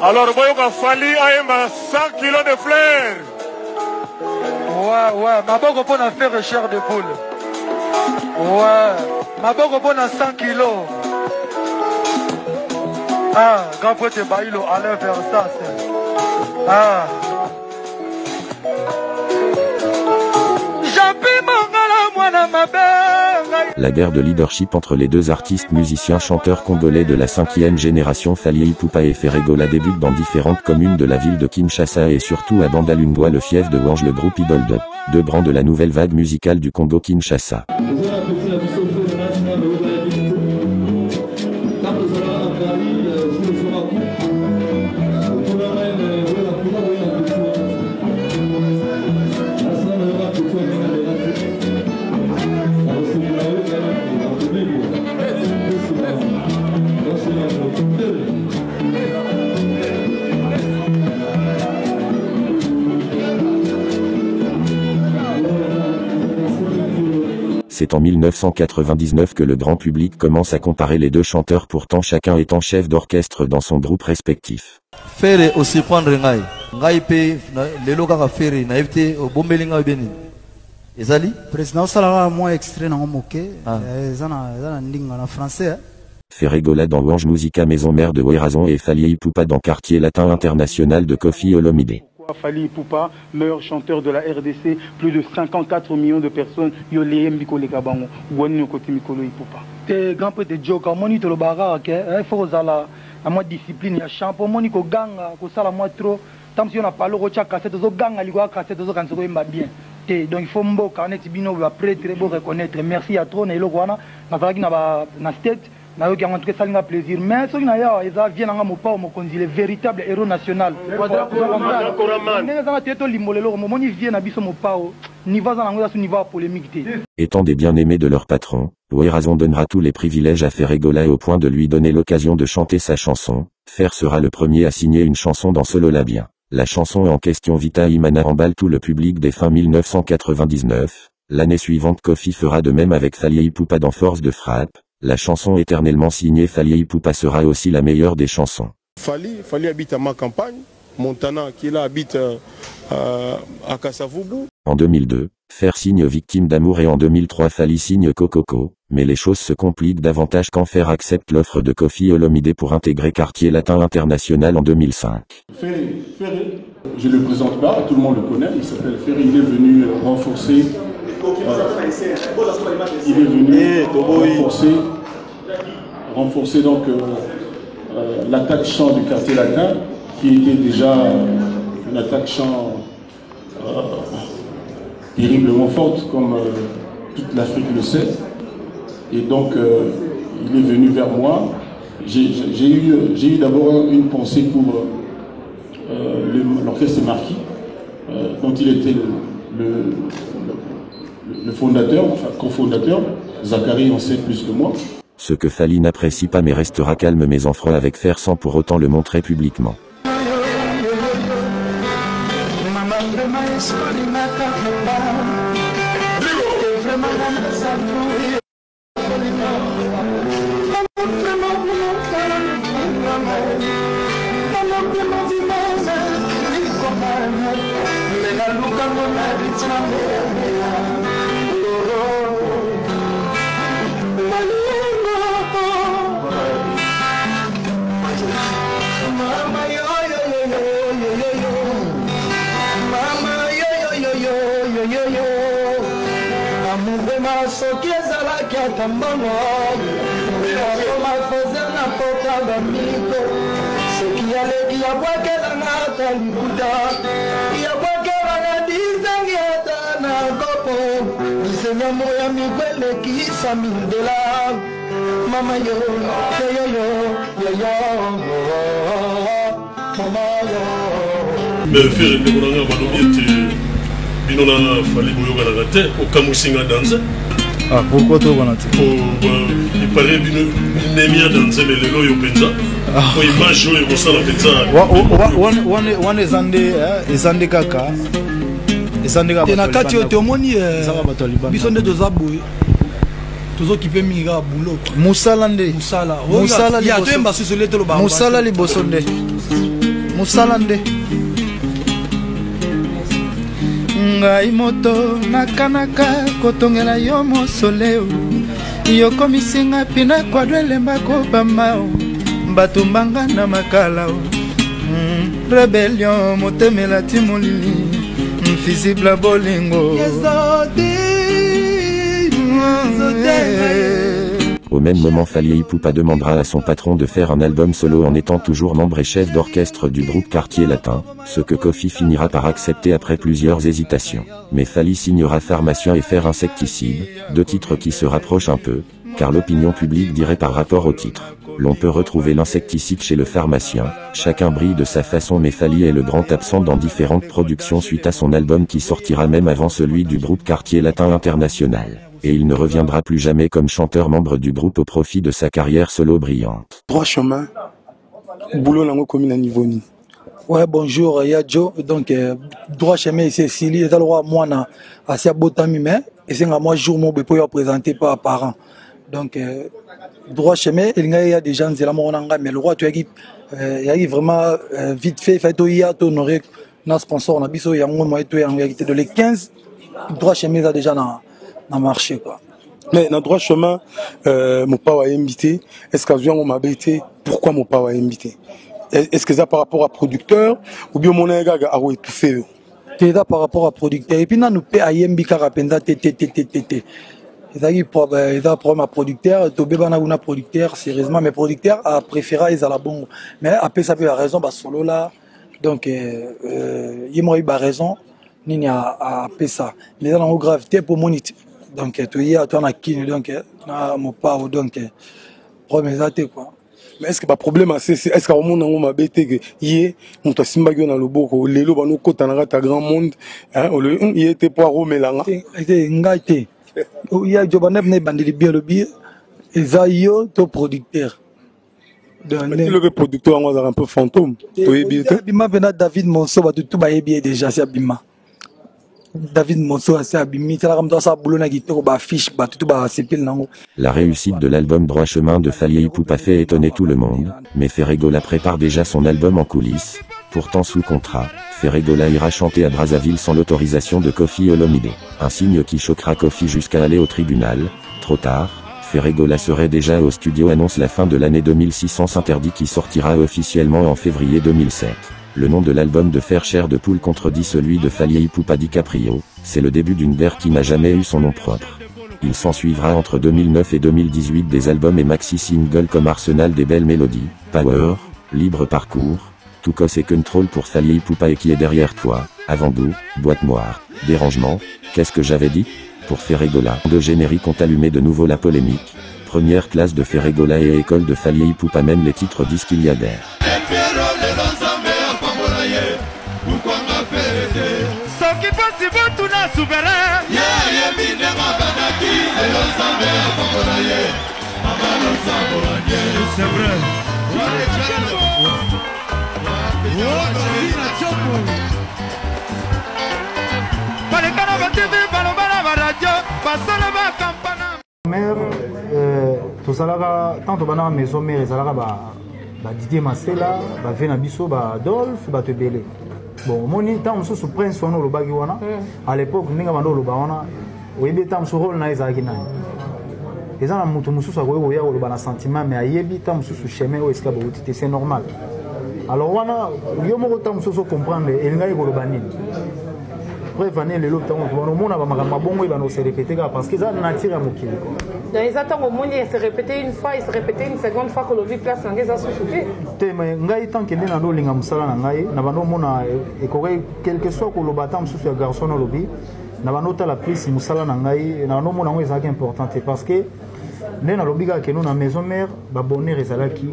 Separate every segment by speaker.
Speaker 1: Alors, Boyoka Fali a 100 kilos de fleurs.
Speaker 2: Ouais, ma banque pour faire chair de poule. Ouais, ma banque pour 100 kilos. Ah, grand prêtre Baïlo, Alain Versas. Ah.
Speaker 3: La guerre de leadership entre les deux artistes musiciens-chanteurs congolais de la 5e génération Fally Ipupa et Ferregola débute dans différentes communes de la ville de Kinshasa et surtout à Bandalungwa, le fief de Wange, le groupe idole de deux brands de la nouvelle vague musicale du Congo Kinshasa. C'est en 1999 que le grand public commence à comparer les deux chanteurs, pourtant chacun étant chef d'orchestre dans son groupe respectif.
Speaker 4: Faire aussi prendre ngai pe lelo kaka faire na evite obombeli ngai beni. Ezali
Speaker 5: président sala moi extrait na moké ezana ndinga na français.
Speaker 3: Ferregola dans Wange Musica, maison mère de Werazon, et Fally Ipupa dans Quartier Latin International de Koffi Olomide.
Speaker 6: Fally Ipupa, meilleur chanteur de la RDC, plus de 54 millions de personnes. Yolé Mbikole Kabango, Gwani Koti Mikolo Ipupa. T'es grand peu de joke, moni te le barak, il faut la moi discipline, il y a champion, moni ko ganga, ko sala moi trop. Tant si on a parlé au tchak cassette, zo ganga, ligo cassette, zo quand c'est bien. Donc il faut mbo canet bino après très beau reconnaître. Merci à trop, Nailo Gwana, na valaki na state. Na yo qui a montré ça, plaisir. Mais ceux qui n'ont pas, ils viennent à mon pas, le véritable héros national.
Speaker 3: Étant des bien-aimés de leur patron, Werazon donnera tous les privilèges à Ferregola et au point de lui donner l'occasion de chanter sa chanson. Fer sera le premier à signer une chanson dans Solola Bien. La chanson en question, Vita Imana, emballe tout le public dès fin 1999. L'année suivante, Koffi fera de même avec Fally Ipupa dans Force de frappe. La chanson éternellement signée Fally Ipupa sera aussi la meilleure des chansons.
Speaker 1: Fally habite à ma campagne, Montana, qui là habite à Kasavubu.
Speaker 3: En 2002, Fer signe Victime d'amour et en 2003 Fally signe Kokoko, mais les choses se compliquent davantage quand Fer accepte l'offre de Koffi Olomide pour intégrer Quartier Latin International en 2005.
Speaker 7: Ferry, je ne le présente pas, tout le monde le connaît, il s'appelle Ferry, il est venu renforcer. Il est venu renforcer donc l'attaque chant du Quartier Latin, qui était déjà une attaque chant terriblement forte, comme toute l'Afrique le sait. Et donc il est venu vers moi. J'ai eu d'abord une pensée pour l'orchestre Marquis, dont il était le fondateur, enfin cofondateur. Zachary en sait plus que moi.
Speaker 3: Ce que Fally n'apprécie pas mais restera calme mais en froid avec Fer sans pour autant le montrer publiquement.
Speaker 8: Mais faire des bonhommes à l'objet, il a fallu que danser.
Speaker 4: Ah, pourquoi toi, Bonati?
Speaker 8: Il parlait d'une émia danser, mais le lot est penza. Il va jouer au sein de la penza.
Speaker 4: One is Ande Kaka.
Speaker 5: Et na kati yote omoni bisonde dozaboué. Toujours qui peut migrer à boulot.
Speaker 4: Moussala
Speaker 5: Moussala. Il y a deux mbassi sur les télé.
Speaker 4: Moussala libosonde.
Speaker 5: Moussalande. Ngai moto nakanaka kotongela yo mosoleo. Yo komisinga pina kwa dwelemba ko bamao. Batumbanga na makala. Rebellion motemela timolili. Invisible bolingo.
Speaker 3: Au même moment, Fally Ipupa demandera à son patron de faire un album solo en étant toujours membre et chef d'orchestre du groupe Quartier Latin, ce que Kofi finira par accepter après plusieurs hésitations. Mais Fally signera Pharmacien et Faire Insecticide, deux titres qui se rapprochent un peu, car l'opinion publique dirait par rapport au titre. L'on peut retrouver l'insecticide chez le pharmacien, chacun brille de sa façon mais Fally est le grand absent dans différentes productions suite à son album qui sortira même avant celui du groupe Quartier Latin International. Et il ne reviendra plus jamais comme chanteur membre du groupe au profit de sa carrière solo brillante.
Speaker 6: Droit chemin, boulot nango commune à niveau ni.
Speaker 5: Ouais, bonjour, Yadjo. Donc, droit chemin, c'est Sili, et alors moi, na, Asia Botami, mais, et c'est moi, jour, mon bébé, présenté par parents. Donc, droit chemin, il y a des gens, c'est la monanga, mais le roi, tu as vraiment vite fait, il y a honoré notre sponsor, on a biso, il y a un moment, de les 15, droit chemin, il y a déjà dans marché quoi.
Speaker 6: Mais dans droit chemin, mon père a invité. Est-ce qu'on m'a invité? Pourquoi mon père a invité? Est-ce que c'est par rapport à producteur ou bien mon gars a étouffé?
Speaker 5: C'est par rapport à producteur. Et puis nous paie à Yembi Karapenda TTTTT. Il y a un problème à producteur. Tobé a un producteur sérieusement, mais producteur a préféré ils à la bombe. Mais après ça peut avoir raison, bah solo là. Donc il m'a eu raison. Ni a fait ça. Mais dans la gravité pour moniter. Donc, tu y as un qui donc, mon père, donc, premier athée, quoi.
Speaker 6: Mais est-ce que le problème, c'est, est-ce qu'à un moment, on m'a bêté que, hier, on t'a simbagé dans le beau, les lots, nous, quand on a ta grand monde, hein, il était poireau, mais là,
Speaker 5: il était ngate. Il y a Jobaneb, bandé bien le biais, et Zayo, ton producteur.
Speaker 6: Mais le producteur, on a un peu fantôme.
Speaker 5: Bima, David Monso, tout va bien déjà, c'est Bima. David Monso a abîmé,
Speaker 3: La réussite de l'album Droit Chemin de Fally Ipupa fait étonner tout le monde, mais Ferregola prépare déjà son album en coulisses. Pourtant sous contrat, Ferregola ira chanter à Brazzaville sans l'autorisation de Kofi Olomide. Un signe qui choquera Kofi jusqu'à aller au tribunal. Trop tard, Ferregola serait déjà au studio annonce la fin de l'année 2600 interdit qui sortira officiellement en février 2007. Le nom de l'album de Faire Chair de Poule contredit celui de Fally Ipupa DiCaprio, c'est le début d'une guerre qui n'a jamais eu son nom propre. Il s'ensuivra entre 2009 et 2018 des albums et maxi-singles comme Arsenal des belles mélodies, Power, Libre Parcours, Tukos et Control pour Fally Ipupa et Qui est derrière toi, Avant-goût, Boîte noire, Dérangement, Qu'est-ce que j'avais dit? Pour Ferregola. Deux génériques ont allumé de nouveau la polémique. Première classe de Ferregola et école de Fally Ipupa mène les titres disquiliadaires.
Speaker 2: C'est vrai.
Speaker 9: Mère, tout ça là, tant que dans la maison mère, ça là, Didier Masela, Vena Bisso, Adolphe, te belé. Bon, moni tant sous prince on le bagiwana. À l'époque, ninga mando le bawana. Oyebi tant sous rôle na ezaki na. Eza na mutu mususu akoya ko le bana sentiment mais ayebi tant sous chemin o escabo c'est normal. Alors wana yo moko tant sous comprendre elinga ko le banini. Prévenir les autres on mona ba makambo bongo ba no se répéter parce que ça nature mokili.
Speaker 10: Dans les attentes au monde il se répétait une fois, il se répétait une seconde fois que le vie place dans les associés.
Speaker 9: Mais ngai tant que na no linga musala na ngai na bano mona e coré quelque soit que le batam sous ce garçon no lobby na bano ta la prise musala na ngai na no mona ngo ezaki importante parce que na lobby ka ke no na maison mère ba bonheur ezalaki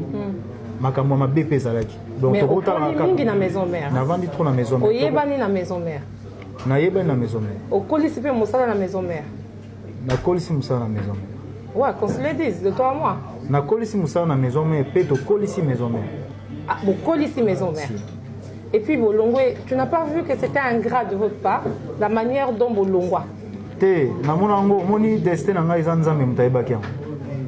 Speaker 9: makambo ma BP ezalaki. Donc
Speaker 10: to kota na maison mère.
Speaker 9: Na vandi trop na maison mère.
Speaker 10: Oyebani na maison mère.
Speaker 9: Na yeba na maison mère.
Speaker 10: Au colisi pe musala na maison mère.
Speaker 9: Na colisi musala na maison mère.
Speaker 10: Ouais, qu'on se le dise, de toi à moi.
Speaker 9: Na colisi musala na maison mère, pe to colisi maison mère.
Speaker 10: Ah, bon, colisi maison mère. Et puis Bolongwe, tu n'as pas vu que c'était ingrat de votre part, la manière dont Bolongwa.
Speaker 9: Te, na monango, moni destin na ngai zanza me mutaibaki.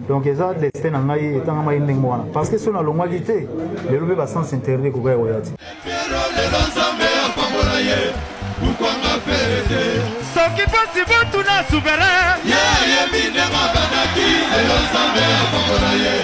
Speaker 9: Donc eza destin na ngai etanga mai ndengwana. Parce que son na longwa dité, le lobe ba sens interdit ko ga oyati.
Speaker 11: lelo nzambe apambola ye bukwanga ferete
Speaker 12: soki posi botuna souverain
Speaker 11: ye ayebi ndenge abandaki lelo nzambe apambola ye